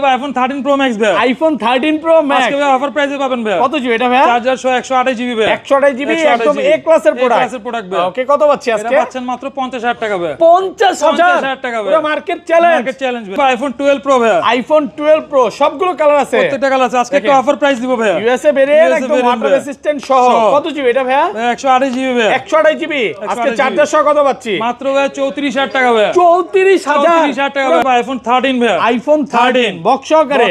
ভাই iPhone 13 pro max ভাই। IPhone 13 pro max আজকে ভাই অফার প্রাইসে পাবেন ভাই। কত জিবি এটা ভাই? চার্জার সহ 128 জিবি ভাই। 128 জিবি একদম এ ক্লাসের প্রোডাক্ট ভাই। ওকে, কত পাচ্ছি আজকে? এটা পাচ্ছেন মাত্র 50000 টাকা ভাই। 50000 টাকা ভাই। পুরো মার্কেট চ্যালেঞ্জ ভাই। আইফোন 12 প্রো ভাই। আইফোন 12 প্রো সবগুলো কালার আছে, প্রত্যেকটা কালার আছে। আজকে একটা অফার প্রাইস দিব ভাই। ইউএসএ ভেরিয়েন্ট একদম ওয়াটার রেসিস্ট্যান্ট সহ। কত জিবি এটা ভাই? 128 জিবি ভাই। 128 জিবি আজকে চার্জার সহ কত পাচ্ছি? মাত্র ভাই 34000 টাকা ভাই। 34000 টাকা ভাই। আইফোন 13 ভাই। আইফোন 13 বক্স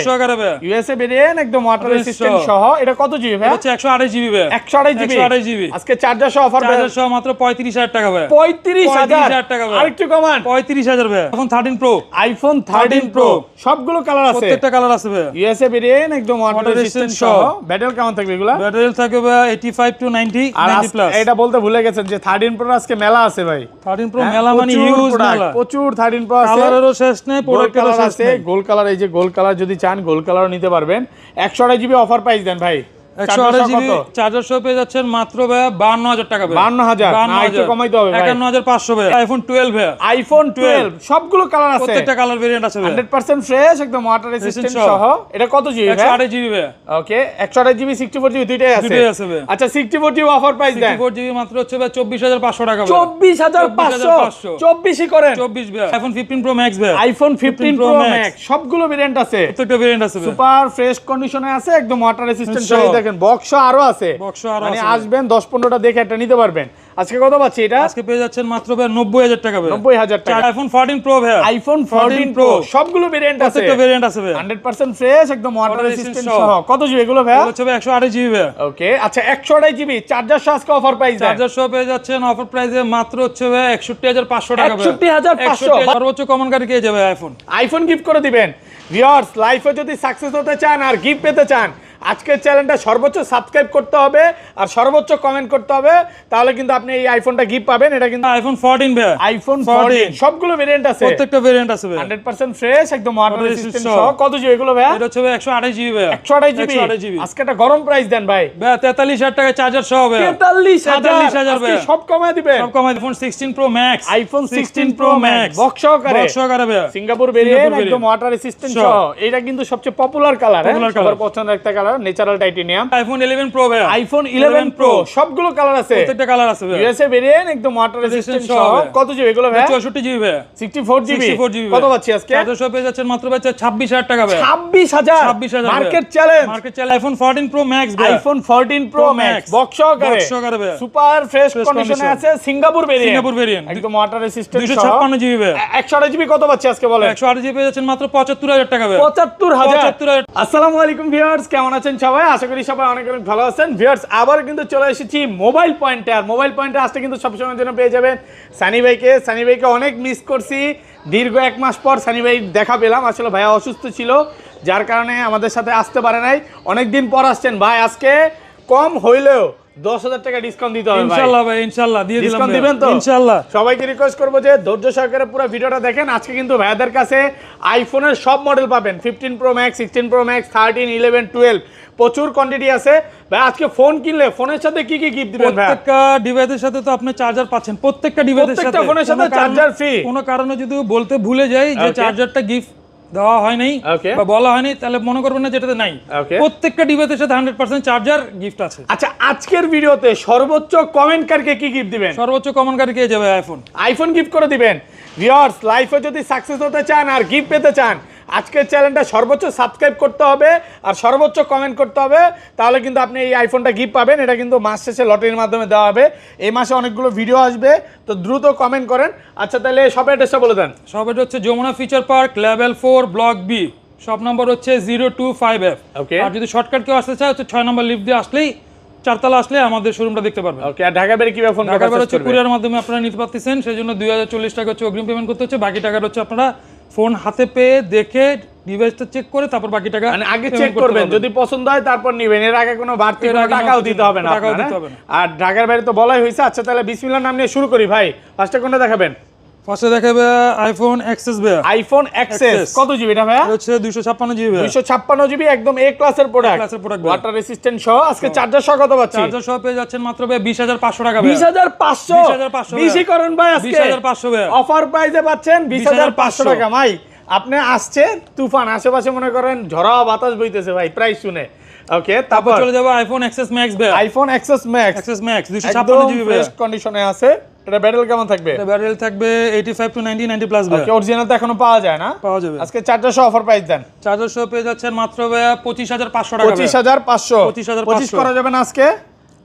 সহকারে ভাই। ইউএসএ ভেরিয়েন্ট একদম ওয়াটার রেসিস্ট্যান্ট সহ। এটা কত জিবি ভাই? হচ্ছে 128 জিবি ভাই। 128 জিবি আজকে চার্জার সহ অফার চার্জার সহ মাত্র 35000 টাকা ভাই। 35000 টাকা ভাই। আরেকটু কমান 35000 ভাই। IPhone 13 pro. আইফোন 13 প্রো সবগুলো কালার আছে, প্রত্যেকটা কালার আছে ভাই। ইউএসএ ভেরিয়েন্ট একদম ওয়াটার রেসিস্ট্যান্ট সহ। ব্যাটারি কেমন থাকবে এগুলা? ব্যাটারি থাকবে ভাই 85 টু 90 প্লাস। এটা বলতে ভুলে গেছেন যে 13 প্রো আজকে মেলা আছে ভাই। 13 প্রো মেলা মানে হিউজ মেলা। প্রচুর 13 প্রো আছে, কালারেরও শেষ নেই, প্রোডাক্টেরও শেষ নেই। গোল্ড কালার, এই যে গোল্ড কালার যদি চান গোল্ড কালারও নিতে পারবেন। 128 জিবি অফার প্রাইস দেন ভাই। 128 জিবি চার্জার সহ পেয়ে যাচ্ছেন মাত্র ভাই 52000 টাকা ভাই। 52000 না একটু কমাইতে হবে ভাই। 51500 ভাই। আইফোন 12 ভাই। আইফোন 12 সবগুলো কালার আছে, প্রত্যেকটা কালার ভেরিয়েন্ট আছে ভাই। 100% ফ্রেশ একদম ওয়াটার রেসিস্ট্যান্ট সহ। এটা কত জিবি ভাই? 128 জিবি ভাই। ওকে, 128 জিবি 64 জিবি দুইটাই আছে ভাই। আচ্ছা 64 জিবি অফার প্রাইস দেন। 64 জিবি মাত্র হচ্ছে ভাই 24500 টাকা ভাই। 24500 24ই করেন। 24 ভাই। আইফোন 15 প্রো ম্যাক্স ভাই। আইফোন 15 প্রো ম্যাক্স সবগুলো ভেরিয়েন্ট আছে, প্রত্যেকটা ভেরিয়েন্ট আছে ভাই। সুপার ফ্রেশ কন্ডিশনে আছে একদম ওয়াটার রেসিস্ট্যান্ট সহ। দেখেন বক্স আরো আছে, মানে আসবেন 10-15টা দেখে একটা নিতে পারবেন। আজকে কত পাচ্ছি এটা? আজকে পেয়ে যাচ্ছেন মাত্র ভাই 90000 টাকা ভাই। 90000 টাকা। আইফোন 14 প্রো ভাই। আইফোন 14 প্রো সবগুলো ভেরিয়েন্ট আছে, প্রত্যেকটা ভেরিয়েন্ট আছে ভাই। 100% ফ্রেশ একদম ওয়াটার রেসিস্ট্যান্ট সহ। কত জিবি এগুলো ভাই? হচ্ছে ভাই 128 জিবি ভাই। ওকে, আচ্ছা 128 জিবি চার্জার সহ আজকে অফার প্রাইস দেন। চার্জার সহ পেয়ে যাচ্ছেন অফার প্রাইসে মাত্র হচ্ছে ভাই 61500 টাকা ভাই। 61500 সর্বোচ্চ কমন কার্ড কে যাবে আইফোন। আইফোন গিফট করে দিবেন। ভিউয়ার্স, লাইফে যদি সাকসেস হতে চান আর গিফট পেতে চান, আজকের চ্যানেলটা সর্বোচ্চ সাবস্ক্রাইব করতে হবে আর সর্বোচ্চ কমেন্ট করতে হবে, তাহলে কিন্তু আপনি এই আইফোনটা গিফট পাবেন। এটা কিন্তু আইফোন 14 ভাই। আইফোন 14 সবগুলো ভেরিয়েন্ট আছে, প্রত্যেকটা ভেরিয়েন্ট আছে ভাই। 100% ফ্রেশ একদম ওয়াটার রেসিস্ট্যান্ট সহ। কত জিবি এগুলো ভাই? এটা হচ্ছে ভাই 128 জিবি ভাই। 128 জিবি আজকে একটা গরম প্রাইস দেন ভাই। ভাই 43000 টাকা চার্জার সহ ভাই। 43000 ভাই। সব কমায় দিবেন। সব কমায়। IPhone 16 pro max. IPhone 16 pro max box সহকারে ভাই। সিঙ্গাপুর ভেরিয়েন্ট একদম ওয়াটার রেসিস্ট্যান্ট সহ। এটা কিন্তু সবচেয়ে পপুলার কালার, সবার পছন্দের একটা colour, natural titanium. IPhone 11 pro ভাই। আইফোন 11 প্রো সবগুলো কালার আছে, প্রত্যেকটা কালার আছে ভাই। ইউএসএ ভেরিয়েন্ট একদম ওয়াটার রেসিস্ট্যান্ট সহ। কত জিবি এগুলো ভাই? 64 জিবি ভাই। 64 জিবি কত পাচ্ছি আজকে? চার্জার সহ পেয়ে যাচ্ছেন মাত্র ভাই 26000 টাকা ভাই। 26000 market challenge. IPhone 14 pro max ভাই। আইফোন 14 প্রো ম্যাক্স বক্স সহকারে ভাই। সুপার ফ্রেশ কন্ডিশনে আছে, সিঙ্গাপুর ভেরিয়েন্ট একদম ওয়াটার রেসিস্ট্যান্ট সহ। 256 জিবি ভাই। 128 জিবি কত পাচ্ছি আজকে বলেন? 128 জিবি পেয়ে যাচ্ছেন মাত্র 75000 টাকা ভাই। 75000। আসসালামু আলাইকুম ভিউয়ার্স, কেমন আছেন সবাই? আশা করি সবাই অনেক অনেক ভালো আছেন। ভিউয়ার্স, আবার কিন্তু চলে এসেছি মোবাইল পয়েন্টে। আর মোবাইল পয়েন্টে আসতে কিন্তু সবসময়ের জন্য পেয়ে যাবেন সানি ভাইকে। সানি ভাইকে অনেক মিস করছি, দীর্ঘ 1 মাস পর সানি ভাই দেখা পেলাম। আসলে ভাইয়া অসুস্থ ছিল, যার কারণে আমাদের সাথে আসতে পারে নাই। অনেক দিন পর আসছেন ভাই, আজকে কম হইলেও 10000 টাকা ডিসকাউন্ট দিতে হবে ভাই। ইনশাআল্লাহ ভাই, ইনশাআল্লাহ দিয়ে দিলাম। ডিসকাউন্ট দিবেন তো? ইনশাআল্লাহ। সবাইকে রিকোয়েস্ট করব যে ধৈর্য সহকারে পুরো ভিডিওটা দেখেন। আজকে কিন্তু ভাইয়াদের কাছে আইফোনের সব মডেল পাবেন, 15 প্রো ম্যাক্স, 16 প্রো ম্যাক্স, 13, 11, 12 প্রচুর কোয়ান্টিটি আছে ভাই। আজকে ফোন কিনলে ফোনের সাথে কি কি গিফট দিবেন ভাই? প্রত্যেকটা ডিভাইসের সাথে তো আপনি চার্জার পাচ্ছেন, প্রত্যেকটা ডিভাইসের সাথে। প্রত্যেকটা ফোনের সাথে চার্জার ফ্রি। কোনো কারণে যদি বলতে ভুলে যাই যে চার্জারটা গিফট দেওয়া হয় নাই বা বলা হয়নি, তাহলে মনে করবেন না যেটাতে নাই। প্রত্যেকটা ডিভাইসের সাথে 100% চার্জার গিফট আছে। আচ্ছা, আজকের ভিডিওতে সর্বোচ্চ কমেন্টকারকে কি গিফট দিবেন? সর্বোচ্চ কমেন্টকারী কে যাবে আইফোন গিফট করে দিবেন। ভিউয়ার্স, লাইফে যদি সাকসেস হতে চান আর গিফট পেতে চান, আজকের চ্যানেলটা সর্বোচ্চ সাবস্ক্রাইব করতে হবে আর সর্বোচ্চ কমেন্ট করতে হবে, তাহলে কিন্তু আপনি এই আইফোনটা গিফট পাবেন। এটা কিন্তু মাস শেষে লটারির মাধ্যমে দেওয়া হবে। এই মাসে অনেকগুলো ভিডিও আসবে, তো দ্রুত কমেন্ট করেন। আচ্ছা, তাহলে সব অ্যাড্রেসটা বলে দেন। সব এটা হচ্ছে Jamuna Future Park level 4 block B, shop number হচ্ছে 025F। আর যদি শর্টকাট কেউ আসতে চায় হচ্ছে 6 নম্বর লিফট দিয়ে আসলেই, 4 তলা আসলে আমাদের শোরুমটা দেখতে পারবেন। ওকে, আর ঢাকার বাইরে কিভাবে ফোন ঢাকার বাইরে হচ্ছে কুরিয়ার মাধ্যমে আপনারা নিতে পারতেছেন। সেজন্য 2040 টাকা হচ্ছে অগ্রিম পেমেন্ট করতে হচ্ছে। বাকি টাকাটা হচ্ছে আপনারা ফোন হাতে পেয়ে দেখে ডিভাইসটা চেক করে তারপর বাকি টাকা মানে আগে চেক করবেন, যদি পছন্দ হয় তারপর নেবেন। এর আগে কোনো বাড়তি টাকাও দিতে হবে না। আর ঢাকার বাইরে তো বলাই হয়েছে। আচ্ছা, তাহলে বিসমিল্লাহ নাম নিয়ে শুরু করি ভাই। ফার্স্টে কোনটা দেখাবেন? ফার্স্টে দেখাবে আইফোন এক্সএস ভাই। আইফোন এক্সএস কত জিবি এটা ভাই? হচ্ছে 256 জিবি ভাই। 256 জিবি একদম এ ক্লাসের প্রোডাক্ট, ওয়াটার রেসিস্ট্যান্ট সহ। আজকে চার্জার সহ কত পাচ্ছি? চার্জার সহ পেয়ে যাচ্ছেন মাত্র ভাই 20500 টাকা ভাই। 20500 বেশি করেন ভাই। আজকে 20500 ভাই অফার প্রাইসে পাচ্ছেন 20500 টাকা। ভাই আপনি আসছে তুফান, আশেপাশে মনে করেন ঝড়া বাতাস বইতেছে ভাই প্রাইস শুনে। ওকে, তারপর চলে যাবো আইফোন এক্সএস ম্যাক্স ভাই। IPhone XS max, XS max 256 GB ভাই, ফ্রেশ কন্ডিশনে আছে। এটা ব্যাটারি কেমন থাকবে? এটা ব্যাটারি থাকবে 85 টু 90 90 প্লাস ভাই। ওকে, অরিজিনাল তো এখনো পাওয়া যায় না? পাওয়া যাবে। আজকে চার্জার সহ অফার প্রাইস দেন। চার্জার সহ পেয়ে যাচ্ছেন মাত্র ভাই 25500 টাকা ভাই। 25500, 25500 25 করা যাবে না আজকে?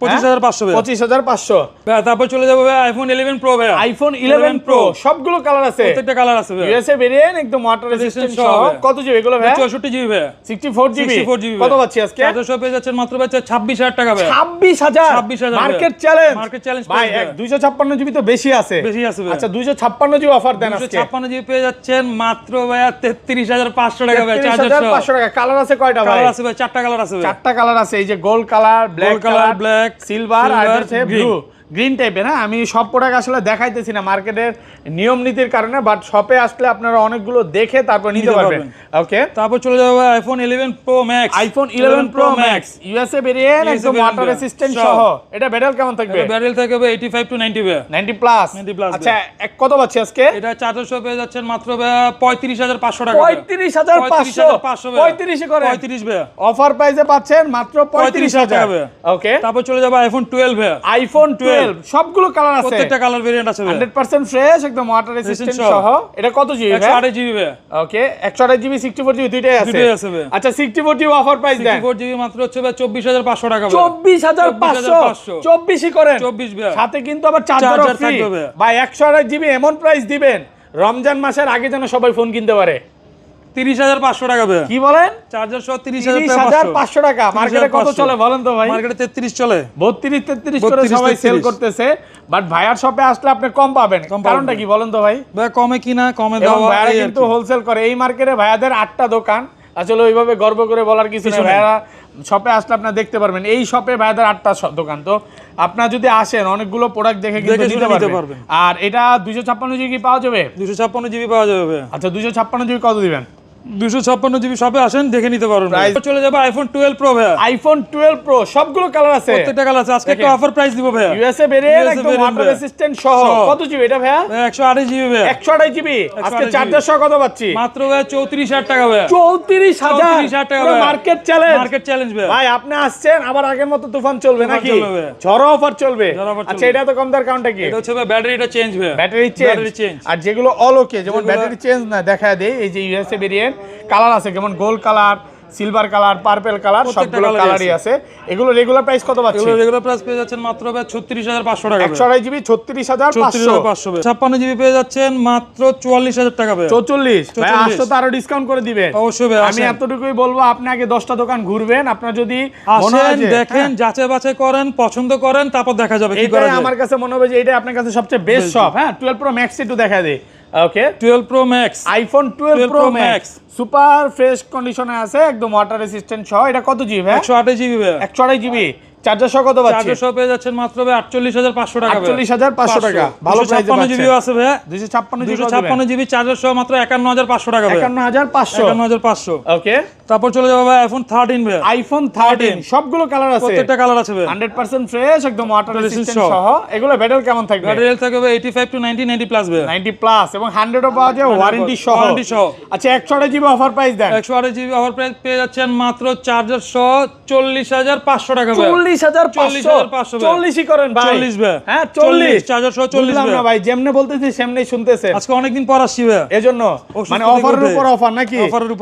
25500 ভাই। 25500। ভাই তারপর চলে যাবো ভাই আইফোন 11 প্রো ভাই। আইফোন 11 প্রো সবগুলো কালার আছে, প্রত্যেকটা কালার আছে ভাই। ইউএসএ ভেরিয়েন্ট, একদম ওয়াটার রেজিস্ট্যান্ট সহ। কত জিবি এগুলো ভাই? 64 জিবি ভাই। 64 জিবি। কত পাচ্ছি আজকে? চার্জার সহ পেয়ে যাচ্ছেন মাত্র ভাই 26000 টাকা ভাই। 26000 মার্কেট চ্যালেঞ্জ। মার্কেট চ্যালেঞ্জ ভাই 256 জিবি তো বেশি আছে। বেশি আছে ভাই। আচ্ছা 256 জিবি অফার দেন আজকে। 256 জিবি পেয়ে যাচ্ছেন মাত্র ভাই 33500 টাকা ভাই। চার্জার সহ 33500 টাকা। কালার আছে কয়টা ভাই? কালার আছে ভাই 4টা কালার আছে ভাই। 4টা কালার আছে, এই যে gold colour, black colour, black, silver আর হচ্ছে গ্রিন। ব্লু, গ্রিন টাইপের। হ্যাঁ, আমি সব প্রোডাক্ট আসলে দেখাইতেছি না মার্কেটের নিয়ম নীতির কারণে, বাট শপে আসলে আপনারা অনেকগুলো দেখে তারপর নিতে পারবেন। ওকে, তারপর চলে যাবো iPhone 11 pro max. IPhone 11 pro max USA variant, একদম ওয়াটার রেসিস্ট্যান্ট সহ। এটা ব্যাটারি কেমন থাকবে? ব্যাটারি থাকবে 85 টু 90 ভাই। 90 প্লাস। 90 প্লাস। আচ্ছা এক কত পাচ্ছি আজকে? এটা চার্জার সহ পেয়ে যাচ্ছেন মাত্র ভাই 35500 টাকা। 35500, 35 করে 35 ভাই। অফার প্রাইসে পাচ্ছেন মাত্র 35000 ভাই। ওকে, তারপর চলে যাবো আইফোন 12 ভাই। আইফোন 12 সবগুলো কালার আছে, প্রত্যেকটা কালার ভেরিয়েন্ট আছে ভাই। 100% ফ্রেশ, একদম ওয়াটার রেসিস্ট্যান্ট সহ। এটা কত জিবি ভাই? 128 জিবি ভাই। ওকে, 128 জিবি 64 জিবি দুইটাই আছে। দুটোই আছে ভাই। আচ্ছা 64 জিবি অফার প্রাইস দেন। 64 জিবি মাত্র হচ্ছে ভাই 24500 টাকা ভাই। 24500, 24ই করেন। 24 ভাই। সাথে কিন্তু আবার চার্জার চার্জার ফ্রি থাকবে ভাই। ভাই। 128 জিবি এমন প্রাইস দিবেন রমজান মাসের আগে যেন সবাই ফোন কিনতে পারে। 30500 টাকা ভাই। কি বলেন? চার্জার সহ 30500 30500 টাকা। মার্কেটে কত চলে বলেন তো ভাই? মার্কেটে 33 চলে। 32 33 করে সবাই সেল করতেছে, বাট ভাইয়ার শপে আসলে আপনি কম পাবেন। কারণটা কি বলেন তো ভাই? ভাই কমে কিনা, কমে এবং দেওয়া। ভাইয়ারা কিন্তু হোলসেল করে। এই মার্কেটে ভাইয়াদের 8টা দোকান, আসলে ওইভাবে গর্ব করে বলার কিছু নেই। ভাইয়ারা শপে আসলে আপনারা দেখতে পারবেন, এই শপে ভাইয়াদের 8টা দোকান। তো আপনারা যদি আসেন অনেকগুলো প্রোডাক্ট দেখে কিন্তু নিতে পারবেন। আর এটা 256 জিবি পাওয়া যাবে? 256 জিবি পাওয়া যাবে ভাই। আচ্ছা 256 জিবি কত দিবেন? 256 জিবি শপে আসেন দেখে নিতে পারবেন। চলে যাবে আইফোন 12 প্রো ভাই। আইফোন 12 প্রো সবগুলো কালার আছে, প্রত্যেকটা কালার আছে। আজকে একটা অফার প্রাইস দিব ভাই। ইউএসএ ভেরিয়েন্ট, একদম ওয়াটার রেসিস্ট্যান্ট সহ। কত জিবি এটা ভাই? 128 জিবি ভাই। 128 জিবি। আজকে চার্জার সহ কত পাচ্ছি? মাত্র ভাই 34000 টাকা ভাই। 34000 টাকা ভাই। Market challenge. মার্কেট চ্যালেঞ্জ ভাই। ভাই আপনি আসছেন, আবার আগের মতো তুফান চলবে নাকি? ঝড় অফার চলবে। আচ্ছা এটা তো কম দার কারণটা কি? এটা হচ্ছে ভাই ব্যাটারিটা চেঞ্জ ভাই। Battery change. আর যেগুলো অল ওকে, যেমন ব্যাটারি চেঞ্জ না দেখায় দেই, এই যে ইউএসএ ভেরিয়েন্ট কালার আছে, যেমন gold colour, silver colour, purple colour, সবগুলো কালারই আছে। এগুলো রেগুলার প্রাইস কত পাচ্ছি? এগুলো রেগুলার প্রাইস পেয়ে যাচ্ছেন মাত্র ভাই 36500 টাকা। 128 জিবি 36500। 56 জিবি পেয়ে যাচ্ছেন মাত্র 44000 টাকা ভাই। 44 ভাই, আসলে তো আরো ডিসকাউন্ট করে দিবেন অবশ্যই ভাই। আমি এতটুকুই বলবো, আপনি আগে 10টা দোকান ঘুরবেন, আপনার যদি আসেন দেখেন, যাচাই বাছাই করেন, পছন্দ করেন, তারপর দেখা যাবে কি করা যায়। আমার কাছে মনে হবে যে এটা আপনার কাছে সবচেয়ে বেস্ট শপ। হ্যাঁ 12 প্রো ম্যাক্স একটু দেখা দেই। ওকে 12 pro max, iPhone 12 pro max super fresh কন্ডিশনে আছে, একদম ওয়াটার রেসিস্ট্যান্ট সহ। এটা কত জিবি ভাই? 128 জিবি ভাই। 128 জিবি। চার্জার সহ কত পাচ্ছি? চার্জার সহ পেয়ে যাচ্ছেন মাত্র ভাই 48500 টাকা। 48500 টাকা। ভালো প্রাইসে পাচ্ছেন। 256 জিবি আছে ভাই। 256 জিবি চার্জার সহ মাত্র 51500 টাকা ভাই। 51500। 51500। ওকে, তারপর চলে যাবে ভাই আইফোন 13 ভাই। আইফোন 13 সবগুলো কালার আছে, প্রত্যেকটা কালার আছে ভাই। 100% ফ্রেশ, একদম ওয়াটার রেসিস্ট্যান্ট সহ। এগুলো ব্যাটারি কেমন থাকবে? ব্যাটারি থাকবে 85 টু 90 90 প্লাস ভাই। 90 প্লাস এবং 100 ও পাওয়া যায় ওয়ারেন্টি সহ। আচ্ছা 128 জিবি অফার প্রাইস দেন। 128 জিবি অফার প্রাইস পেয়ে যাচ্ছেন মাত্র চার্জার সহ 40500 টাকা ভাই। 40500। 40ই করেন ভাই। 40 ভাই। হ্যাঁ 40 চার্জার সহ 40 ভাই। না ভাই, যেমনে বলতেছি সেমনেই শুনতেছেন। আজকে অনেকদিন পর আসছি ভাই, এজন্য মানে অফারের উপর অফার নাকি?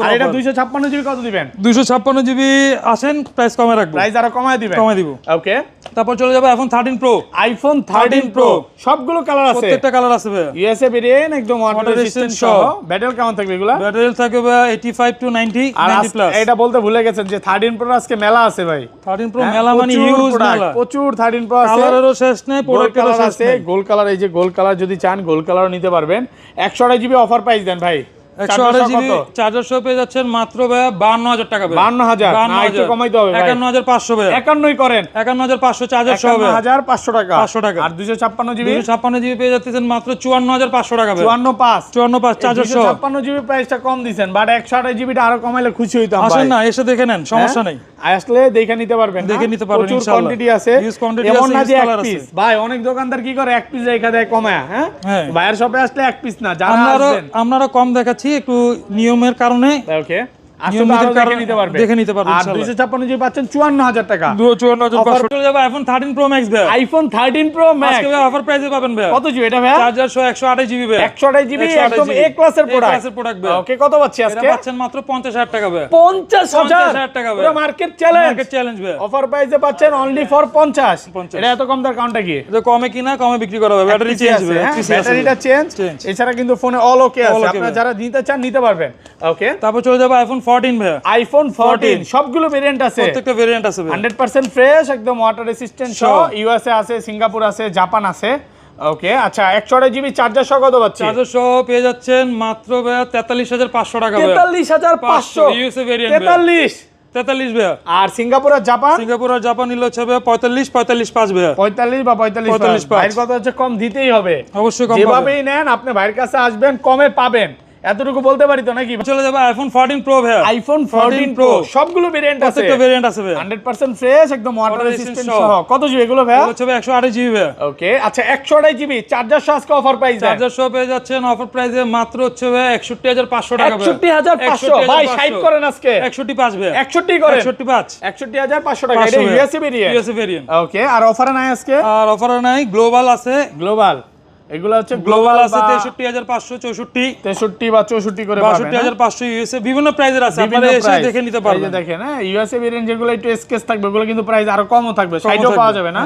আর এটা 256 জিবি কত দিবেন? 256 জিবি আসেন, প্রাইস কমে রাখবো। প্রাইস আরো কমায় দিবেন? কমায় দিব। ওকে, তারপর চলে যাবে আইফোন 13 প্রো। আইফোন 13 প্রো সবগুলো কালার আছে, প্রত্যেকটা কালার আছে ভাই। ইউএসএ ভেরিয়েন্ট, একদম ওয়াটার রেসিস্ট্যান্ট সহ। ব্যাটারি কেমন থাকবে এগুলা? ব্যাটারি থাকবে ভাই 85 টু 90 90 প্লাস। এটা বলতে ভুলে গেছেন যে 13 প্রো আজকে মেলা আছে ভাই। 13 প্রো মেলা মানে হিউজ মেলা, প্রচুর 13 প্রো আছে। কালারেরও শেষ নেই, প্রোডাক্টেরও শেষ নেই। গোল্ড কালার, এই যে গোল্ড কালার যদি চান গোল্ড কালারও নিতে পারবেন। 128 জিবি অফার প্রাইস দেন ভাই। 128 জিবি চার্জার সহ পেয়ে যাচ্ছেন মাত্র ভাই 52000 টাকা ভাই। 52000 না, একটু কমাইতে হবে ভাই। 51500 ভাই। 51ই করেন। 51500 চার্জার সহ ভাই। 51500 টাকা। 500 টাকা। আর 256 জিবি? 256 জিবি পেয়ে যাচ্ছেন মাত্র 54500 টাকা ভাই। 545 চার্জার সহ। 256 জিবি প্রাইসটা কম দিবেন, বাট 128 জিবিটা আরো কমাইলে খুশি হইতাম ভাই। আসেন না, এসে দেখে নেন, সমস্যা নেই। আসলে দেখে নিতে পারবেন, দেখে নিতে পারবেন প্রচুর ইনশাআল্লাহ। কোয়ান্টিটি আছে, ইউজ কোয়ান্টিটি এমন আছে, না ইউজ যে এক কালার আছে পিস। ভাই অনেক দোকানদার কি করে এক পিস রেখা দেয় কমায়। হ্যাঁ ভাইয়ের শপে আসলে এক পিস না, যারা আসবেন আপনারা কম দেখাচ্ছি, দিচ্ছি একটু নিয়মের কারণে। ওকে, দেখে নিতে পারবেন। আর 256 জিবি পাচ্ছেন 54000 টাকা। 54000 চলে যাবে আইফোন 13 প্রো ম্যাক্স ভাই। আইফোন 13 প্রো ম্যাক্স আজকে ভাই অফার প্রাইসে পাবেন ভাই। কত জিবি এটা ভাই? চার্জার সহ 128 জিবি ভাই। 128 জিবি একদম এ ক্লাসের প্রোডাক্ট ভাই। ওকে, কত পাচ্ছি আজকে? এটা পাচ্ছেন মাত্র 50000 টাকা ভাই। 50000 টাকা ভাই। পুরো মার্কেট চ্যালেঞ্জ ভাই। অফার প্রাইসে পাচ্ছেন অনলি ফর 50। এটা এত কম, তার কারণটা কি? এটা কমে কিনা কমে বিক্রি করা হবে। ব্যাটারি চেঞ্জ হবে, ব্যাটারিটা চেঞ্জ। এছাড়া কিন্তু ফোনে অল ওকে আছে, আপনারা যারা নিতে চান নিতে পারবেন। ওকে, তারপর চলে যাবে আইফোন 14 ভাই। আইফোন 14 সবগুলো ভেরিয়েন্ট আছে, প্রত্যেকটা ভেরিয়েন্ট আছে ভাই। 100% ফ্রেশ, একদম ওয়াটার রেসিস্ট্যান্ট সহ। ইউএসএ আছে, সিঙ্গাপুর আছে, জাপান আছে। ওকে, আচ্ছা 128 জিবি চার্জার সহ কত পাচ্ছেন? চার্জার সহ পেয়ে যাচ্ছেন মাত্র ভাই 43500 টাকা ভাই। 43500 ইউএসএ ভেরিয়েন্ট 43 ভাই। আর সিঙ্গাপুর আর জাপান? সিঙ্গাপুর আর জাপান নিলে হচ্ছে ভাই 45 ভাই। 45 বা 45 ভাইয়ের কথা হচ্ছে কম দিতেই হবে, অবশ্যই কম পাবেন। যেভাবেই নেন আপনি ভাইয়ের কাছে আসবেন কমে পাবেন, এতটুকু বলতে পারি তো নাকি? চলে যাবে আইফোন 14 প্রো ভাই। আইফোন 14 প্রো সবগুলো ভেরিয়েন্ট আছে, প্রত্যেকটা ভেরিয়েন্ট আছে ভাই। 100% ফ্রেশ, একদম ওয়াটার রেসিস্ট্যান্ট সহ। কত জিবি এগুলো ভাই? হচ্ছে ভাই 128 জিবি ভাই। ওকে, আচ্ছা 128 জিবি চার্জার সহ আজকে অফার প্রাইস দেন। চার্জার সহ পেয়ে যাচ্ছেন অফার প্রাইসে মাত্র হচ্ছে ভাই 61500 টাকা ভাই। 61500 ভাই, 60 করেন আজকে। 61.5 ভাই। 61 করেন। 61.5 61500 টাকা। এটা USA variant. USA variant. Okay, আর অফারে নাই আজকে? আর অফারে নাই, গ্লোবাল আছে। গ্লোবাল এগুলো হচ্ছে গ্লোবাল আছে 63564, 63 বা 64 করে পাবেন। 62500 ইউএসএ বিভিন্ন প্রাইজের আছে, আপনারা এসে দেখে নিতে পারবেন। দেখেন হ্যাঁ, ইউএসএ ভেরিয়েন্ট যেগুলো একটু স্কেচ থাকবে ওগুলো কিন্তু প্রাইস আরো কমও থাকবে, 60ও পাওয়া যাবে না।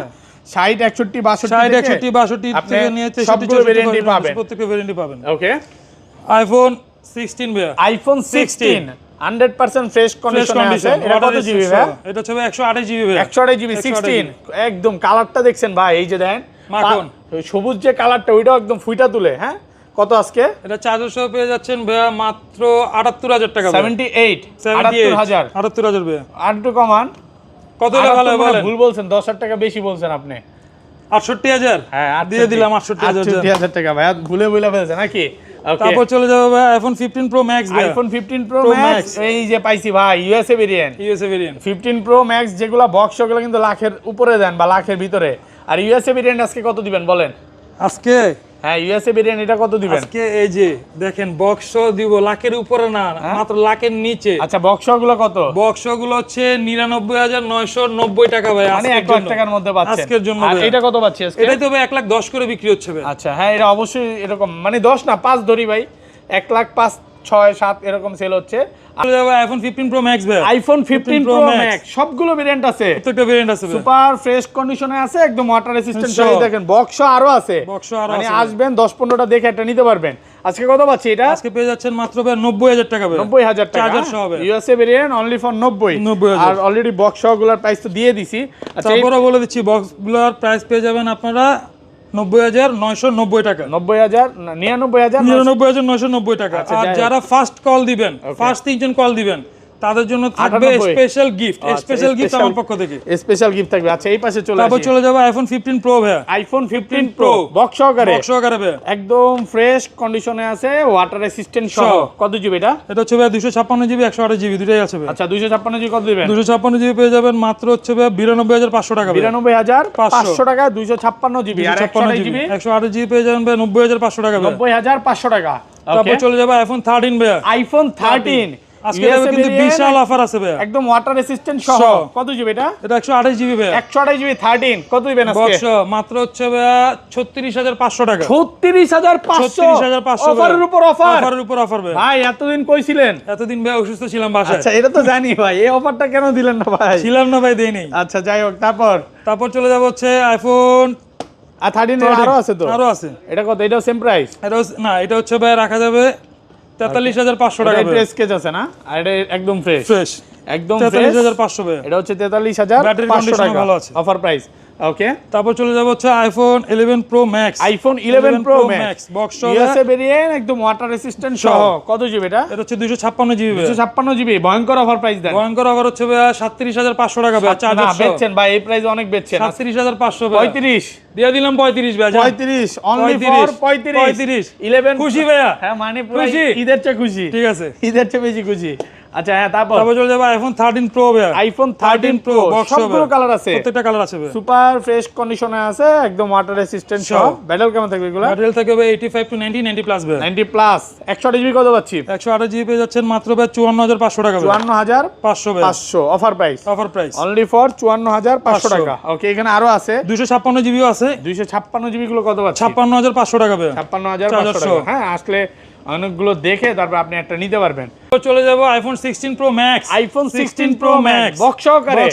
60 61 62 থেকে নিয়ে 63 ভেরিয়েন্টই পাবেন, প্রত্যেকটা ভেরিয়েন্টই পাবেন। ওকে, আইফোন 16 ভাই। আইফোন 16 100% ফ্রেশ কন্ডিশনে আছে। এটা কত জিবি ভাই? এটা হচ্ছে 128 জিবি ভাই। 128 জিবি 16 একদম। কালারটা দেখছেন ভাই, এই যে দেখেন মাখন সবুজ যে কালারটা, ওইটাও একদম ফুইটা তুলে। হ্যাঁ, কত আজকে? এটা চার্জার সহ পেয়ে যাচ্ছেন ভাইয়া মাত্র 78000 টাকা। 78000 ভাইয়া। আর একটু কমান, কত হলে ভালো বলেন? ভুল বলছেন, 10000 টাকা বেশি বলছেন আপনি। 68000 হ্যাঁ, দিয়ে দিলাম 68000 টাকা ভাই, ভুলে ফেলছেন নাকি? তারপর চলে যাবে ভাই আইফোন 15 প্রো ম্যাক্স ভাই। আইফোন 15 প্রো ম্যাক্স এই যে পাইছি ভাই, ইউএসএ ভেরিয়েন্ট। 15 প্রো ম্যাক্স যেগুলো বক্স, ওগুলো কিন্তু লাখের উপরে দেন বা লাখের ভিতরে। আর ইউএসএ ভেরিয়েন্ট আজকে কত দিবেন বলেন? আজকে হ্যাঁ, ইউএসএ ভেরিয়েন্ট এটা কত দিবেন? আজকে এই যে দেখেন বক্স দিব লাখের উপরে না, মাত্র লাখের নিচে। আচ্ছা, বক্সগুলো কত? বক্সগুলো হচ্ছে 99990 টাকা ভাই। মানে 1 লাখ টাকার মধ্যে পাচ্ছেন আজকের জন্য। আর এটা কত পাচ্ছি আজকে? এটাই তো ভাই 1,10,000 করে বিক্রি হচ্ছে ভাই। আচ্ছা হ্যাঁ, এটা অবশ্যই এরকম, মানে 10 না 5 ধরি ভাই, 1 লাখ 5 6 7 এরকম সেল হচ্ছে। আইফোন 15 প্রো ম্যাক্স ভাই। আইফোন 15 প্রো ম্যাক্স সবগুলো ভেরিয়েন্ট আছে, প্রত্যেকটা ভেরিয়েন্ট আছে ভাই। সুপার ফ্রেশ কন্ডিশনে আছে, একদম ওয়াটার রেসিস্ট্যান্ট সহ। দেখেন বক্স আরো আছে, মানে আসবেন 10-15টা দেখে একটা নিতে পারবেন। আজকে কত পাচ্ছি এটা? আজকে পেয়ে যাচ্ছেন মাত্র ভাই 90000 টাকা ভাই। 90000 টাকা চার্জার সহ ভাই। USA variant only for 90। আর অলরেডি বক্স সহগুলোর প্রাইস তো দিয়ে দিছি। আচ্ছা, তারপরে বলে দিচ্ছি বক্সগুলোর প্রাইস পেয়ে যাবেন আপনারা 90990 টাকা। 99990 টাকা। আর যারা ফার্স্ট কল দিবেন, ফার্স্ট 3 জন কল দিবেন, তাদের জন্য থাকবে স্পেশাল গিফট। স্পেশাল গিফট আমার পক্ষ থেকে, স্পেশাল গিফট থাকবে। আচ্ছা, এই পাশে চলে আসি। তারপর চলে যাবে আইফোন 15 প্রো ভাই। আইফোন 15 প্রো বক্স সহকারে ভাই, একদম ফ্রেশ কন্ডিশনে আছে, ওয়াটার রেসিস্ট্যান্ট সহ। কত জিবি এটা? এটা হচ্ছে ভাই 256 জিবি 128 জিবি দুটোই আছে ভাই। আচ্ছা, 256 জিবি কত দিবেন? 256 জিবি পেয়ে যাবেন মাত্র হচ্ছে ভাই 92500 টাকা। 92500 টাকা 256 জিবি। আর 128 জিবি 128 জিবি পেয়ে যাবেন ভাই 90500 টাকা। 90500 টাকা। তারপর চলে যাবে আইফোন 13 ভাই। আইফোন 13 আজকে কিন্তু বিশাল অফার আছে ভাই, একদম ওয়াটার রেসিস্ট্যান্ট সহ। কত জিবি এটা? এটা 128 জিবি ভাই। 128 জিবি 13 কত দিবেন আজকে? বক্স মাত্র হচ্ছে ভাই 36500 টাকা। 36500 অফারের উপর অফার ভাই। ভাই এতদিন কইছিলেন? এতদিন ভাই অসুস্থ ছিলাম বাসায়। আচ্ছা, এটা তো জানি ভাই, এই অফারটা কেন দিলেন না ভাই? ছিলাম না ভাই, দেই নাই। আচ্ছা, যাই হোক। তারপর চলে যাব হচ্ছে আইফোন 13 আরো আছে তো? আরো আছে। এটা কত? এটাও সেম প্রাইস? না, এটা হচ্ছে ভাই রাখা যাবে 43500 টাকা। এটা স্কেচ আছে না? আর এটা একদম ফ্রেশ একদম 43500 ভাই। এটা হচ্ছে 43500 টাকা ভালো আছে, অফার প্রাইস। ওকে, তারপর চলে যাব হচ্ছে iPhone 11 pro max. IPhone 11 pro max box USA variant, একদম ওয়াটার রেসিস্ট্যান্ট সহ। কত জিবি এটা? এটা হচ্ছে 256 জিবি। 256 জিবি ভয়ঙ্কর অফার প্রাইস দেন। ভয়ঙ্কর অফার হচ্ছে ভাই 37500 টাকা ভাই। চার্জার বেচছেন ভাই, এই প্রাইস অনেক বেচছেন। 37500 ভাই। 35 দিয়ে দিলাম 35 ভাই 35 অনলি ফর 35 11 খুশি ভাইয়া? হ্যাঁ মানে পুরো খুশি? ঈদের চেয়ে খুশি। ঠিক আছে, ঈদের চেয়ে বেশি খুশি। আচ্ছা হ্যাঁ, তারপর চলে যাবো আইফোন 13 প্রো ভাইয়া। আইফোন 13 প্রো সবগুলো কালার আছে, প্রত্যেকটা কালার আছে ভাই, সুপার ফ্রেশ কন্ডিশনে আছে, একদম ওয়াটার রেসিস্ট্যান্ট সহ। ব্যাটাল কেমন থাকবে এগুলো? ব্যাটারি থাকবে ভাই 85 টু 90 প্লাস ভাই। 90 প্লাস। 128 জিবি কত পাচ্ছি? 128 জিবি পেয়ে যাচ্ছেন মাত্র ভাই 54500 টাকা ভাই। 54500 ভাই, 500 offer price, offer price only for 54500 টাকা। ওকে, এখানে আরো আছে 256 জিবিও আছে। 256 জিবি গুলো কত পাচ্ছি? 56500 টাকা ভাই। 56500 টাকা। হ্যাঁ, আসলে অনেকগুলো দেখে তারপর আপনি একটা নিতে পারবেন। তো চলে যাবো iPhone 16 pro max. IPhone 16 pro max box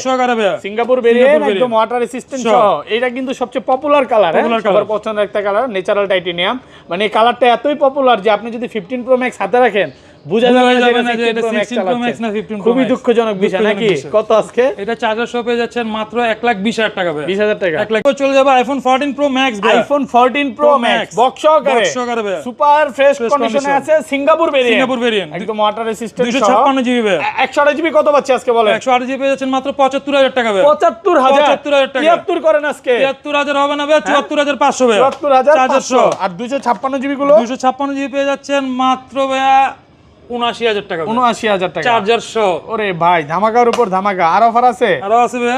সহকারে ভাই, সিঙ্গাপুর ভেরিয়েন্ট, একদম ওয়াটার রেসিস্ট্যান্ট সহ। এটা কিন্তু সবচেয়ে পপুলার কালার, সবার পছন্দের একটা কালার, ন্যাচারাল টাইটেনিয়াম। মানে এই কালারটা এতই পপুলার যে আপনি যদি 15 প্রো ম্যাক্স হাতে রাখেন বুঝা যাবে না যে এটা 16 প্রো ম্যাক্স না 15 প্রো। খুবই দুঃখজনক বিষয় নাকি? কত আজকে এটা চার্জার শপে যাচ্ছেন মাত্র 1,20,000 টাকা ভাই। 20000 টাকা। 1 লাখ। তো চলে যাবে আইফোন 14 প্রো ম্যাক্স ভাই। আইফোন 14 প্রো ম্যাক্স বক্স সহকারে ভাই, সুপার ফ্রেশ কন্ডিশনে আছে, সিঙ্গাপুর ভেরিয়েন্ট, একদম ওয়াটার রেসিস্ট্যান্ট 256 জিবি ভাই। 128 জিবি কত পাচ্ছি আজকে বলেন? 108 জিবি পেয়ে যাচ্ছেন মাত্র 75000 টাকা ভাই। 75000 টাকা। 73 করেন আজকে। 73000 হবে না ভাই, 74500 ভাই। 74500। আর 256 জিবি গুলো 256 জিবি পেয়ে যাচ্ছেন মাত্র ভাই 79000 টাকা ভাই। 79000 টাকা চার্জার সহ। ওরে ভাই, ধামাকার উপর ধামাকা। আর অফার আছে? আরো আছে ভাই,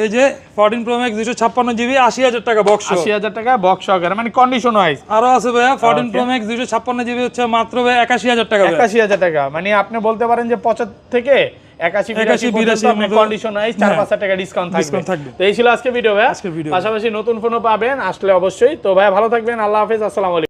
এই যে 14 প্রো ম্যাক্স 256 জিবি 80000 টাকা বক্স। 80000 টাকা বক্স সহকারে, মানে কন্ডিশন ওয়াইজ। আরো আছে ভাই 14 প্রো ম্যাক্স 256 জিবি হচ্ছে মাত্র ভাই 81000 টাকা ভাই। 81000 টাকা, মানে আপনি বলতে পারেন যে 75 থেকে 81 82 আপনি কন্ডিশন ওয়াইজ 4-5 টাকা ডিসকাউন্ট থাকবে। তো এই ছিল আজকে ভিডিও ভাই। পাশাপাশি নতুন ফোনও পাবেন আসলে অবশ্যই। তো ভাই ভালো থাকবেন, আল্লাহ হাফেজ, আসসালামু আলাইকুম।